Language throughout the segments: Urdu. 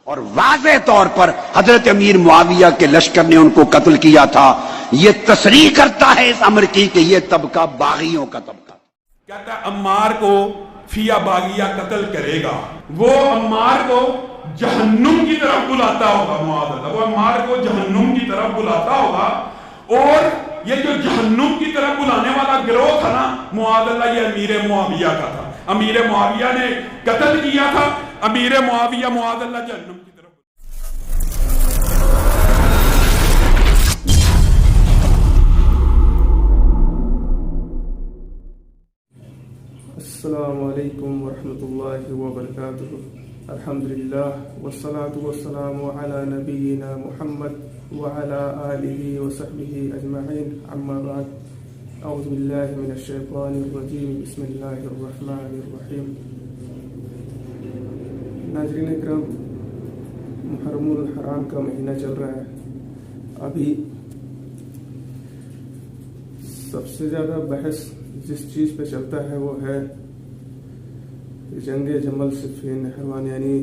اور واضح طور پر حضرت امیر معاویہ کے لشکر نے ان کو قتل کیا تھا. یہ تصریح کرتا ہے اس امر کی کہ یہ طبقہ باغیوں کا طبقہ. کہتا ہے عمار کو فیا باغیہ قتل کرے گا. وہ عمار کو جہنم کی طرف بلاتا ہوگا. معاذ اللہ، وہ عمار کو جہنم کی طرف بلاتا ہوگا. اور یہ جو جہنم کی طرف بلانے والا گروہ تھا نا، معاذ اللہ، یہ امیر معاویہ کا تھا. امیر معاویہ نے قتل کیا تھا. امیر معاویہ معاذ اللہ جہنم کی طرف. السلام علیکم ورحمۃ اللہ وبرکاتہ. الحمدللہ والصلاة والسلام علی نبینا محمد وعلی آلہ وصحبہ اجمعین. اما بعد، اعوذ باللہ من الشیطان الرجیم. بسم اللہ الرحمن الرحیم. ناظرین اکرام، محرم الحرام کا مہینہ چل رہا ہے. ابھی سب سے زیادہ بحث جس چیز پہ چلتا ہے وہ ہے جنگ جمل صفین نہروان، یعنی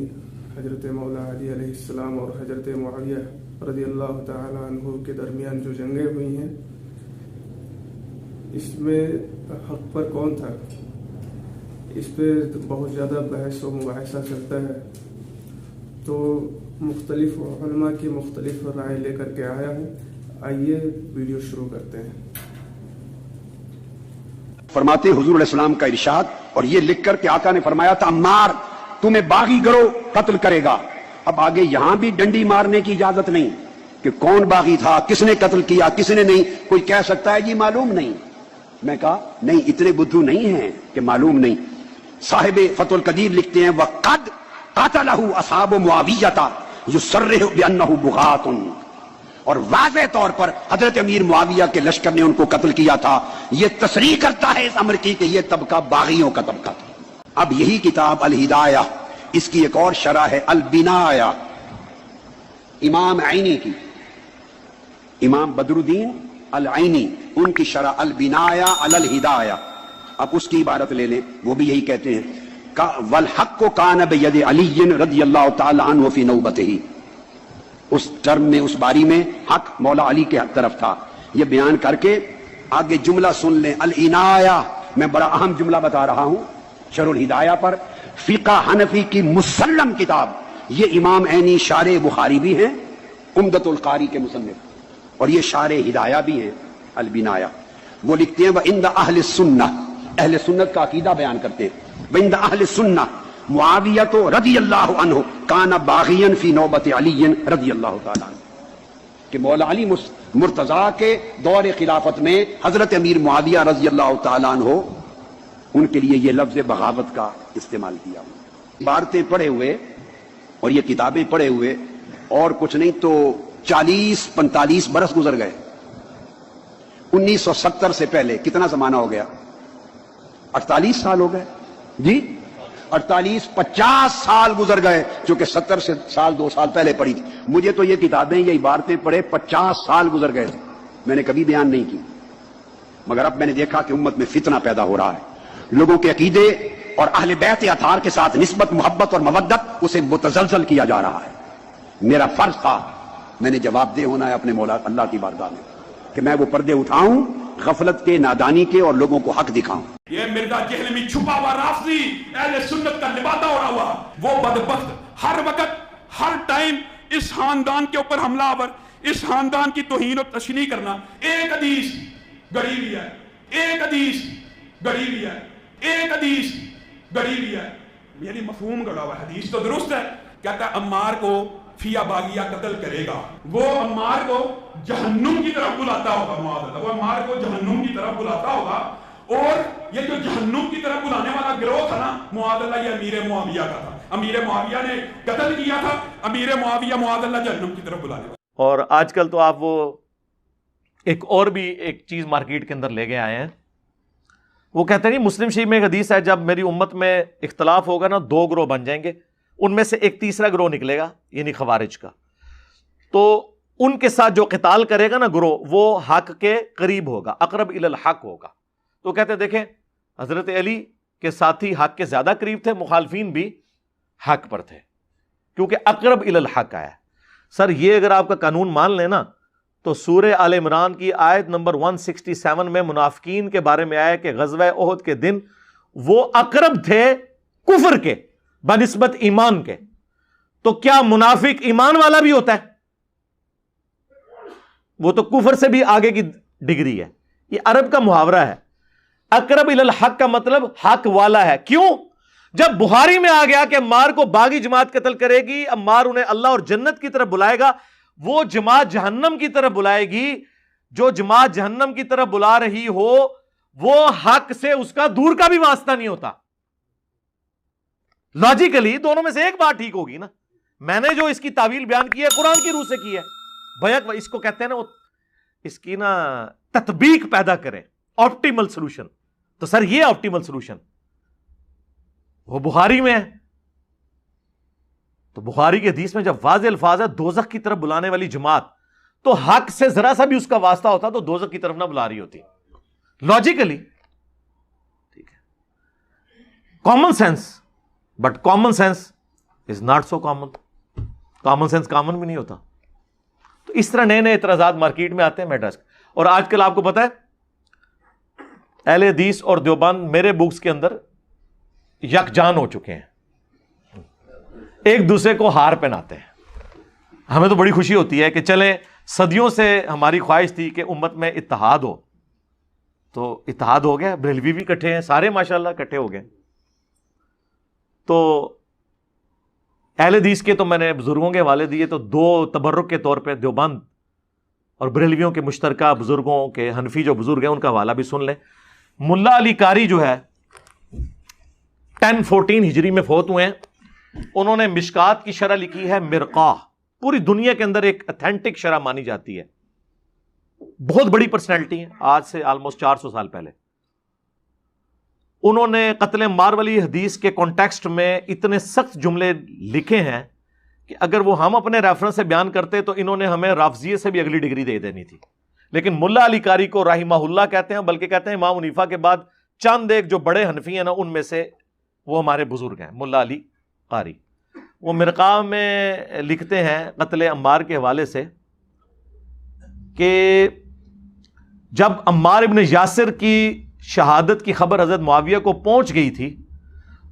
حضرت مولا علی علیہ السلام اور حضرت معاویہ رضی اللہ تعالی عنہ کے درمیان جو جنگیں ہوئی ہیں، اس میں حق پر کون تھا، اس پہ بہت زیادہ بحث و مباحثہ چلتا ہے. تو مختلف علماء کی مختلف رائے لے کر کے آیا ہوں. آئیے ویڈیو شروع کرتے ہیں. فرماتے حضور علیہ السلام کا ارشاد، اور یہ لکھ کر کہ آقا نے فرمایا تھا عمار تمہیں باغی گروہ قتل کرے گا. اب آگے یہاں بھی ڈنڈی مارنے کی اجازت نہیں کہ کون باغی تھا، کس نے قتل کیا، کس نے نہیں. کوئی کہہ سکتا ہے جی معلوم نہیں. میں کہا نہیں، اتنے بدھو نہیں ہیں کہ معلوم نہیں. صاحب فتح القدیر لکھتے ہیں وَقَدْ قَتَلَهُ أَصْحَابُ مُعَاوِيَّةَ يُصَرِّحُ بِأَنَّهُ بُغَاةٌ. اور واضح طور پر حضرت امیر معاویہ کے لشکر نے ان کو قتل کیا تھا. یہ تصریح کرتا ہے اس امر کی کہ یہ طبقہ باغیوں کا طبقہ تھا. اب یہی کتاب الہدایہ، اس کی ایک اور شرح ہے البنایہ، امام عینی کی، امام بدر الدین العینی، ان کی شرح البنایہ علی الہدایہ. اب اس کی عبارت لے لیں، وہ بھی یہی کہتے ہیں وَالْحَقُّ كَانَ بِيَدِ عَلِيٍّ رضی اللہ تعالی عنہ فی نوبتہ. اس ٹرم میں، اس باری میں حق مولا علی کے طرف تھا. یہ بیان کر کے آگے جملہ سن لیں. العنایہ، میں بڑا اہم جملہ بتا رہا ہوں شرح الہدایہ پر. فقہ حنفی کی مسلم کتاب. یہ امام عینی شارح بخاری بھی ہیں، عمدۃ القاری کے مصنف، اور یہ شارح ہدایہ بھی ہیں البنایہ. وہ لکھتے ہیں وَعِنْدَ أَهْلِ السُنَّةِ، اہل سنت کا عقیدہ بیان کرتے ہیں. وَعِنْدَ أَهْلِ السُنَّةِ معاویہ رضی اللہ عنہ کان باغیا فی نوبت علی رضی اللہ تعالی عنہ، کہ مولا علی مرتضیٰ کے دور خلافت میں حضرت امیر معاویہ رضی اللہ تعالی عنہ، ان کے لیے یہ لفظ بغاوت کا استعمال کیا. عبارتیں پڑھے ہوئے اور یہ کتابیں پڑھے ہوئے اور کچھ نہیں تو 40-45 برس گزر گئے. 1970 سے پہلے کتنا زمانہ ہو گیا؟ 48 سال ہو گئے جی. 48-50 سال گزر گئے، چونکہ 70 سال 2 سال پہلے پڑھی تھی. مجھے تو یہ کتابیں، یہ عبارتیں پڑھے 50 سال گزر گئے تھے. میں نے کبھی بیان نہیں کی، مگر اب میں نے دیکھا کہ امت میں فتنہ پیدا ہو رہا ہے. لوگوں کے عقیدے اور اہل بیت اطہار کے ساتھ نسبت، محبت اور مودت، اسے متزلزل کیا جا رہا ہے. میرا فرض تھا، میں نے جواب دہ ہونا ہے اپنے مولا اللہ کی بارگاہ میں، کہ میں وہ پردے اٹھاؤں غفلت کے، نادانی کے، اور لوگوں کو حق دکھاؤں. یہ مرزا جہلمی چھپا ہوا رافضی اہل سنت کا لبادہ ہو رہا ہوا، وہ بدبخت ہر وقت ہر ٹائم اس خاندان کے اوپر حملہ آور، اس خاندان کی توہین و تشنیع کرنا. ایک حدیث گڑی لیا ہے، ایک حدیث گڑی لیا ہے، ایک حدیث گڑی لیا ہے، یعنی مفہوم گڑا ہوا. حدیث تو درست ہے، کہتا ہے عمار کو فیا باغیہ قتل کرے گا. وہ عمار کو جہنم کی طرف بلاتا ہوگا. معاذ اللہ، وہ عمار کو جہنم کی طرف بلاتا ہوگا. اور یہ جو جہنم کی طرف بلانے والا گروہ تھا نا، معاذ اللہ، یہ امیر معاویہ کا تھا. امیر معاویہ نے قتل کیا تھا. امیر معاویہ معاذ اللہ جہنم کی طرف بلانے والا. اور آج کل تو آپ وہ ایک اور بھی ایک چیز مارکیٹ کے اندر لے کے آئے ہیں. وہ کہتے ہیں مسلم شریف میں ایک حدیث ہے، جب میری امت میں اختلاف ہوگا نا، 2 گروہ بن جائیں گے، ان میں سے ایک تیسرا گروہ نکلے گا، یعنی خوارج کا. تو ان کے ساتھ جو قتال کرے گا نا گروہ، وہ حق کے قریب ہوگا، اقرب الی الحق ہوگا. تو کہتے ہیں دیکھیں حضرت علی کے ساتھی حق کے زیادہ قریب تھے، مخالفین بھی حق پر تھے. کیونکہ اقرب الی الحق آیا. سر یہ اگر آپ کا قانون مان لیں نا تو سورہ آل عمران کی آیت نمبر 167 میں منافقین کے بارے میں آیا کہ غزوہ احد کے دن وہ اقرب تھے کفر کے بنسبت ایمان کے. تو کیا منافق ایمان والا بھی ہوتا ہے؟ وہ تو کفر سے بھی آگے کی ڈگری ہے. یہ عرب کا محاورہ ہے. اقرب الی الحق کا مطلب حق والا ہے. کیوں؟ جب بخاری میں آ گیا کہ عمار کو باغی جماعت قتل کرے گی، عمار انہیں اللہ اور جنت کی طرف بلائے گا، وہ جماعت جہنم کی طرف بلائے گی. جو جماعت جہنم کی طرف بلا رہی ہو وہ حق سے اس کا دور کا بھی واسطہ نہیں ہوتا. لاجیکلی دونوں میں سے ایک بات ٹھیک ہوگی نا. میں نے جو اس کی تعویل بیان کی ہے قرآن کی روح سے کی ہے. بیک اس کو کہتے ہیں نا، وہ اس کی نا تطبیق پیدا کریں، آپٹیمل سولوشن. تو سر یہ آپٹیمل سولوشن وہ بخاری میں ہے. تو بخاری کی حدیث میں جب واضح الفاظ ہے دوزخ کی طرف بلانے والی جماعت، تو حق سے ذرا سا بھی اس کا واسطہ ہوتا تو دوزخ کی طرف نہ بلا رہی ہوتی لاجیکلی. ٹھیک ہے، common sense, but common sense is not so common. Common sense common بھی نہیں ہوتا. تو اس طرح نئے نئے اعتراضات مارکیٹ میں آتے ہیں میڈرس. اور آج کل آپ کو پتا ہے اہل حدیث اور دیوبند میرے بکس کے اندر یکجان ہو چکے ہیں، ایک دوسرے کو ہار پہناتے ہیں. ہمیں تو بڑی خوشی ہوتی ہے کہ چلیں، صدیوں سے ہماری خواہش تھی کہ امت میں اتحاد ہو، تو اتحاد ہو گیا. بریلوی بھی کٹھے ہیں، سارے ماشاءاللہ کٹھے ہو گئے. تو اہل حدیث کے تو میں نے بزرگوں کے حوالے دیے، تو دو تبرک کے طور پہ دیوبند اور بریلویوں کے مشترکہ بزرگوں کے، حنفی جو بزرگ ہیں ان کا حوالہ بھی سن لیں. ملا علی قاری جو ہے 1014 ہجری میں فوت ہوئے ہیں. انہوں نے مشکات کی شرح لکھی ہے مرقاہ. پوری دنیا کے اندر ایک اتھینٹک شرح مانی جاتی ہے. بہت بڑی پرسنالٹی ہے، آج سے آلموسٹ 400 سال پہلے. انہوں نے قتل عمار والی حدیث کے کانٹیکسٹ میں اتنے سخت جملے لکھے ہیں کہ اگر وہ ہم اپنے ریفرنس سے بیان کرتے تو انہوں نے ہمیں رافضیہ سے بھی اگلی ڈگری دے دینی تھی. لیکن ملا علی قاری کو رحمہ اللہ کہتے ہیں، بلکہ کہتے ہیں امام حنیفہ کے بعد چند ایک جو بڑے حنفی ہیں نا ان میں سے وہ ہمارے بزرگ ہیں، ملا علی قاری. وہ مرقاہ میں لکھتے ہیں قتل عمار کے حوالے سے کہ جب عمار ابن یاسر کی شہادت کی خبر حضرت معاویہ کو پہنچ گئی تھی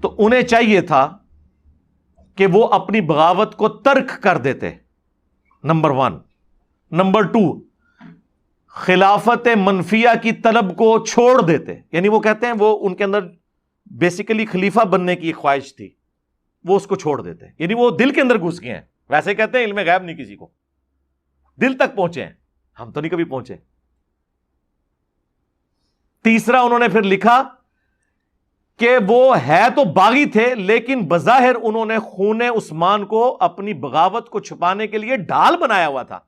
تو انہیں چاہیے تھا کہ وہ اپنی بغاوت کو ترک کر دیتے، نمبر 1. نمبر 2، خلافت منفیہ کی طلب کو چھوڑ دیتے. یعنی وہ کہتے ہیں وہ ان کے اندر بیسیکلی خلیفہ بننے کی ایک خواہش تھی، وہ اس کو چھوڑ دیتے. یعنی وہ دل کے اندر گھس گئے ہیں. ویسے کہتے ہیں علم غیب نہیں کسی کو، دل تک پہنچے ہیں، ہم تو نہیں کبھی پہنچے. تیسرا انہوں نے پھر لکھا کہ وہ ہے تو باغی تھے لیکن بظاہر انہوں نے خون عثمان کو اپنی بغاوت کو چھپانے کے لیے ڈھال بنایا ہوا تھا،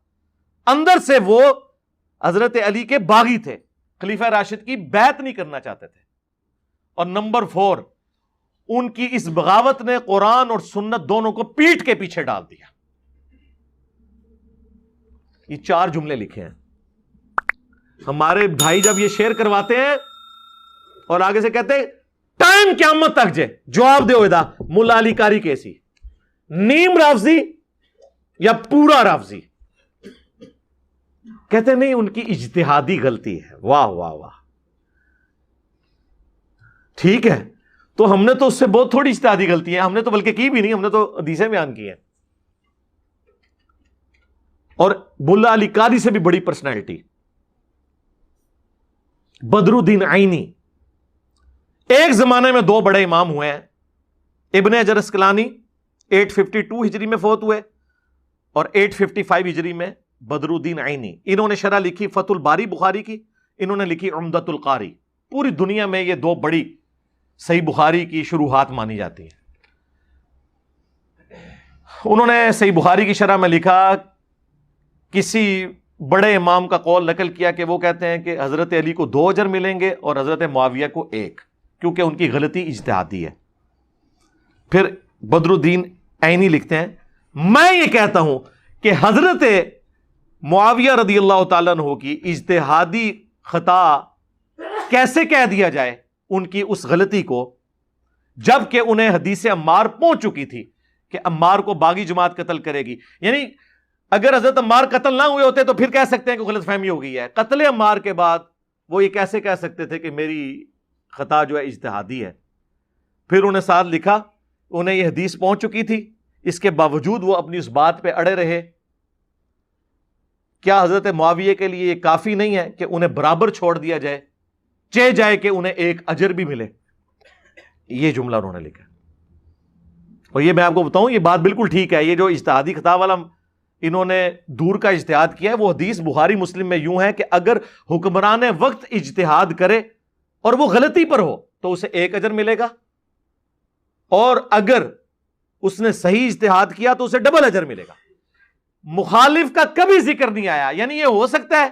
اندر سے وہ حضرت علی کے باغی تھے، خلیفہ راشد کی بیعت نہیں کرنا چاہتے تھے. اور نمبر 4، ان کی اس بغاوت نے قرآن اور سنت دونوں کو پیٹ کے پیچھے ڈال دیا. یہ 4 جملے لکھے ہیں. ہمارے بھائی جب یہ شیئر کرواتے ہیں اور آگے سے کہتے ہیں ٹائم قیامت تک جے جواب دے ہوئے ملا علی قاری کیسی، نیم رافضی یا پورا رافضی؟ کہتے نہیں ان کی اجتہادی غلطی ہے. واہ واہ واہ، ٹھیک ہے. تو ہم نے تو اس سے بہت تھوڑی اجتہادی غلطی ہے، ہم نے تو بلکہ کی بھی نہیں، ہم نے تو حدیثیں بیان کی ہیں. اور ملا علی قاری سے بھی بڑی پرسنالٹی بدر الدین عینی. ایک زمانے میں 2 بڑے امام ہوئے ہیں. ابن حجر اسقلانی 852 ہجری میں فوت ہوئے اور 855 ہجری میں بدر الدین عینی. انہوں نے شرح لکھی فتح الباری بخاری کی، انہوں نے لکھی عمدۃ القاری. پوری دنیا میں یہ 2 بڑی صحیح بخاری کی شروحات مانی جاتی ہیں. انہوں نے صحیح بخاری کی شرح میں لکھا، کسی بڑے امام کا قول نقل کیا کہ وہ کہتے ہیں کہ حضرت علی کو 2 اجر ملیں گے اور حضرت معاویہ کو 1، کیونکہ ان کی غلطی اجتہادی ہے. پھر بدر الدین عینی لکھتے ہیں، میں یہ کہتا ہوں کہ حضرت معاویہ رضی اللہ تعالیٰ عنہ کی اجتہادی خطا کیسے کہہ دیا جائے ان کی اس غلطی کو، جب کہ انہیں حدیث عمار پہنچ چکی تھی کہ عمار کو باغی جماعت قتل کرے گی. یعنی اگر حضرت عمار قتل نہ ہوئے ہوتے تو پھر کہہ سکتے ہیں کہ غلط فہمی ہو گئی ہے. قتل عمار کے بعد وہ یہ کیسے کہہ سکتے تھے کہ میری خطا جو ہے اجتہادی ہے؟ پھر انہیں ساتھ لکھا، انہیں یہ حدیث پہنچ چکی تھی، اس کے باوجود وہ اپنی اس بات پہ اڑے رہے. کیا حضرت معاویہ کے لیے یہ کافی نہیں ہے کہ انہیں برابر چھوڑ دیا جائے، چہ جائے کہ انہیں ایک اجر بھی ملے؟ یہ جملہ انہوں نے لکھا. اور یہ میں آپ کو بتاؤں، یہ بات بالکل ٹھیک ہے. یہ جو اجتہادی خطا والا انہوں نے دور کا اجتہاد کیا ہے، وہ حدیث بخاری مسلم میں یوں ہے کہ اگر حکمران وقت اجتہاد کرے اور وہ غلطی پر ہو تو اسے ایک اجر ملے گا، اور اگر اس نے صحیح اجتہاد کیا تو اسے ڈبل اجر ملے گا. مخالف کا کبھی ذکر نہیں آیا. یعنی یہ ہو سکتا ہے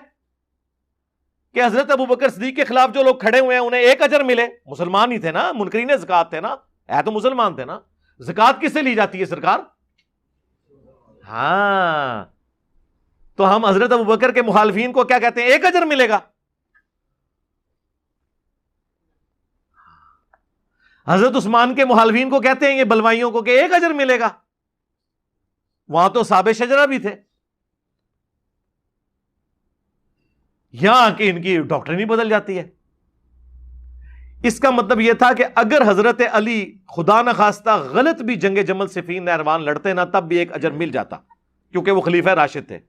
کہ حضرت ابوبکر صدیق کے خلاف جو لوگ کھڑے ہوئے ہیں انہیں ایک اجر ملے، مسلمان ہی تھے نا، منکرین زکات تھے نا، ہے تو مسلمان تھے نا. زکات کس سے لی جاتی ہے سرکار؟ ہاں، تو ہم حضرت ابوبکر کے مخالفین کو کیا کہتے ہیں؟ ایک اجر ملے گا. حضرت عثمان کے مخالفین کو کہتے ہیں یہ بلوائیوں کو کہ ایک اجر ملے گا. وہاں تو صحاب شجرہ بھی تھے. یہاں کہ ان کی ڈاکٹرن ہی بدل جاتی ہے. اس کا مطلب یہ تھا کہ اگر حضرت علی خدا نخواستہ غلط بھی جنگ جمل صفین نہروان لڑتے نا تب بھی ایک اجر مل جاتا، کیونکہ وہ خلیفہ راشد تھے.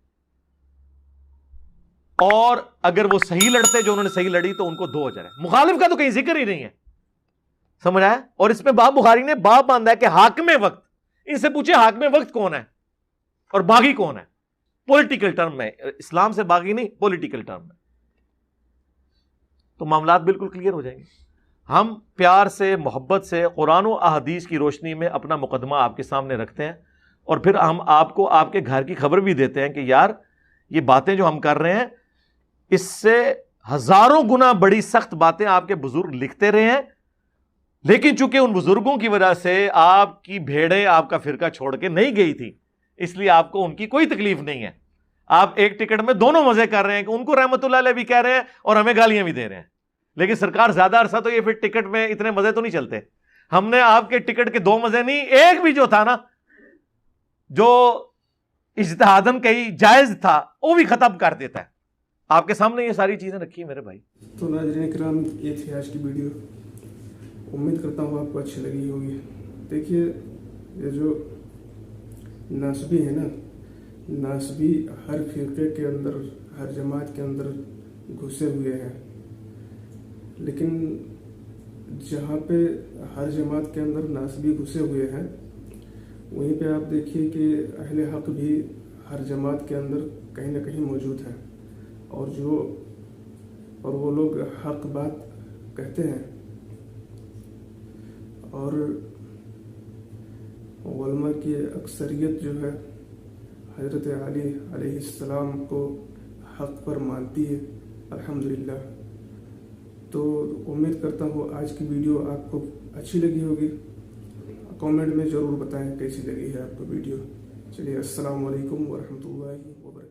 اور اگر وہ صحیح لڑتے جو انہوں نے صحیح لڑی تو ان کو 2 اجر ہے. مخالف کا تو کہیں ذکر ہی نہیں ہے. سمجھ آیا؟ اور اس میں باب بخاری نے باب باندھا ہے کہ حاکم وقت. ان سے پوچھے حاکم وقت کون ہے اور باغی کون ہے؟ پولیٹیکل ٹرم میں، اسلام سے باغی نہیں، پولیٹیکل ٹرم میں. تو معاملات بالکل کلیئر ہو جائیں گے. ہم پیار سے، محبت سے قرآن و احادیث کی روشنی میں اپنا مقدمہ آپ کے سامنے رکھتے ہیں، اور پھر ہم آپ کو آپ کے گھر کی خبر بھی دیتے ہیں کہ یار یہ باتیں جو ہم کر رہے ہیں اس سے ہزاروں گنا بڑی سخت باتیں آپ کے بزرگ لکھتے رہے ہیں، لیکن چونکہ ان بزرگوں کی وجہ سے آپ کی بھیڑیں آپ کا فرقہ چھوڑ کے نہیں گئی تھی، اس لیے آپ کو ان کی کوئی تکلیف نہیں ہے. آپ ایک ٹکٹ میں دونوں مزے کر رہے ہیں کہ ان کو رحمت اللہ علیہ بھی کہہ رہے ہیں اور ہمیں گالیاں بھی دے رہے ہیں. لیکن سرکار زیادہ عرصہ تو یہ پھر ٹکٹ میں اتنے مزے تو نہیں چلتے. ہم نے آپ کے ٹکٹ کے 2 مزے نہیں، ایک بھی جو تھا نا جو اجتہاداً کہیں جائز تھا وہ بھی ختم کر دیتا ہے. آپ کے سامنے یہ ساری چیزیں رکھی ہیں میرے بھائی. تو ناظرین کرام، یہ تھی آج کی ویڈیو. امید کرتا ہوں آپ کو اچھی لگی ہوگی. دیکھیے، یہ جو ناسبی ہے نا، ناسبی ہر فرقے کے اندر، ہر جماعت کے اندر گھسے ہوئے ہیں، لیکن جہاں پہ ہر جماعت کے اندر ناسبی گھسے ہوئے ہیں وہیں پہ آپ دیکھیے کہ اہل حق بھی ہر جماعت کے اندر کہیں نہ کہیں موجود ہیں، اور وہ لوگ حق بات کہتے ہیں، اور علماء کی اکثریت جو ہے حضرت علی علیہ السلام کو حق پر مانتی ہے الحمدللہ. تو امید کرتا ہوں آج کی ویڈیو آپ کو اچھی لگی ہوگی. کامنٹ میں ضرور بتائیں کیسی لگی ہے آپ کو ویڈیو. چلیے، السلام علیکم ورحمۃ اللہ وبرکاتہ.